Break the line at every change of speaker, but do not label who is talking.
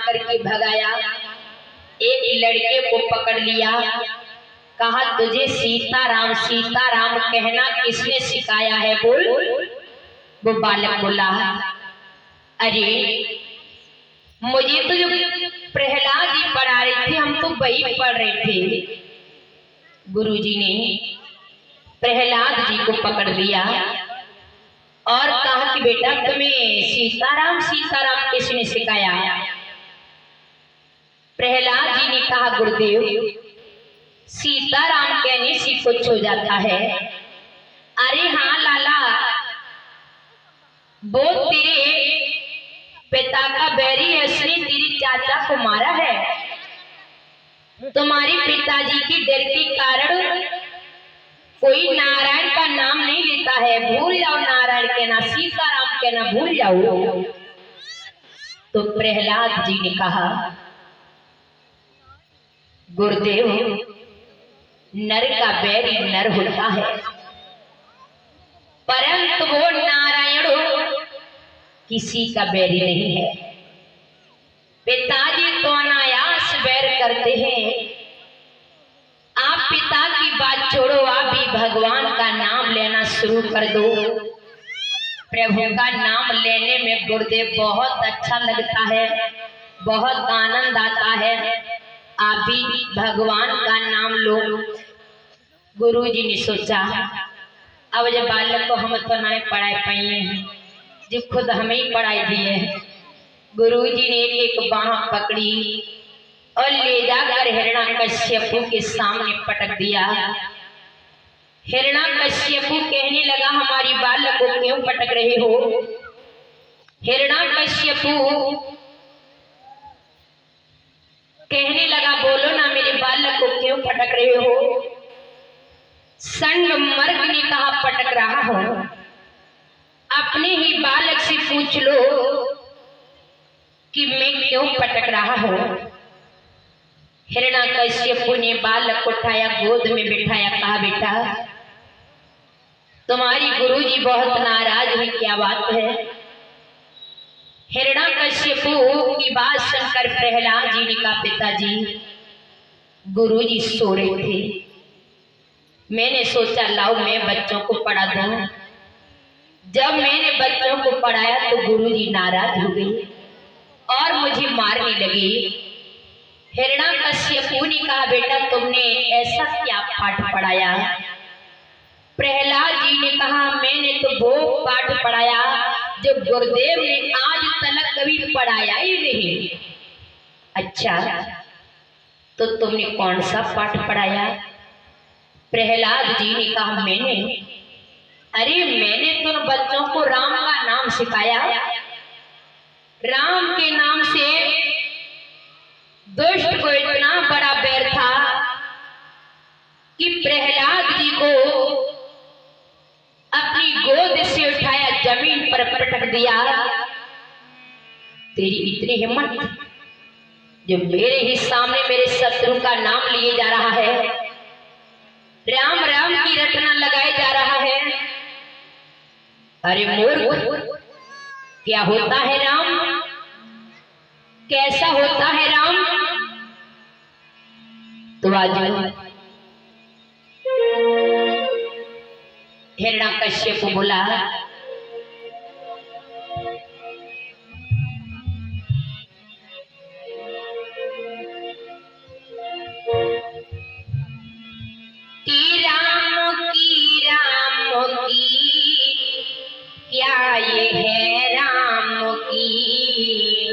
करके भगाया। एक लड़के को पकड़ लिया, कहा तुझे सीताराम सीताराम कहना किसने सिखाया है, बोल। वो बालक बोला, अरे मुझे तो जो प्रहलाद जी पढ़ा रहे थे, हम तो वही पढ़ रहे थे। गुरुजी ने प्रहलाद जी को पकड़ लिया और कहा कि बेटा तुम्हें सीताराम सीताराम किसने सिखाया। प्रहलाद जी ने कहा गुरुदेव सीताराम कहने से कुछ हो जाता है। अरे हाँ लाला, वो तेरे पिता का बैरी है, उसने तेरे चाचा को मारा है। तुम्हारे पिताजी की डर के कारण कोई नारायण का नाम नहीं लेता है, भूल जाओ नारायण कहना, सीताराम कहना भूल जाओ। तो प्रहलाद जी ने कहा गुरुदेव नर का बैरी नर होता है, परंतु वो नारायण किसी का बैरी नहीं है। पिताजी तो अनायास बैर करते हैं, आप पिता की बात छोड़ो, आप भी भगवान का नाम लेना शुरू कर दो। प्रभु का नाम लेने में गुरुदेव बहुत अच्छा लगता है, बहुत आनंद आता है। आप भी भगवान का नाम लो। गुरुजी ने सोचा अब जब बालक को हम तो नहीं पढ़ाई पाए हैं, जो खुद हमें ही पढ़ाई दी है। गुरुजी ने एक बाह पकड़ी और ले जाकर हिरण्याकश्यपु के सामने पटक दिया। हिरण्याकश्यपु कहने लगा हमारी बालक को क्यों पटक रहे हो। हिरण्याकश्यपु कहने लगा बोलो ना मेरे बालक को क्यों पटक रहे हो। संग मर्ग ने कहा पटक रहा हो, अपने ही बालक से पूछ लो कि मैं क्यों पटक रहा हूं। हिरण्याकश्यपु ने बालक को उठाया, गोद में बिठाया, कहा बेटा तुम्हारी गुरुजी बहुत नाराज हुई, क्या बात है। हिरण्याकश्यपु की बात सुनकर प्रहलाद जी ने कहा पिताजी गुरुजी सो रहे थे, मैंने सोचा लाओ मैं बच्चों को पढ़ा दूं। जब मैंने बच्चों को पढ़ाया तो गुरुजी नाराज हो गई और मुझे मारने लगे। हिरण्याकश्यपु ने कहा बेटा तुमने ऐसा क्या पाठ पढ़ाया। प्रहलाद जी ने कहा मैंने तो वो पाठ पढ़ाया जो गुरुदेव ने आज तक कभी पढ़ाया ही नहीं। अच्छा तो तुमने कौन सा पाठ पढ़ाया। प्रहलाद जी ने कहा मैंने तुम बच्चों को राम का नाम सिखाया। राम के नाम से दुष्ट को इतना बड़ा बैर था कि प्रहलाद जी को अपनी गोद से उठाया, जमीन पर पटक दिया। तेरी इतनी हिम्मत जो मेरे ही सामने मेरे शत्रु का नाम लिए जा रहा है, राम राम की रटना लगाए जा रहा है। अरे मूर्ख, क्या होता है राम, कैसा होता है राम। तो आज हिरण्याकश्यप बोला राम की क्या ये है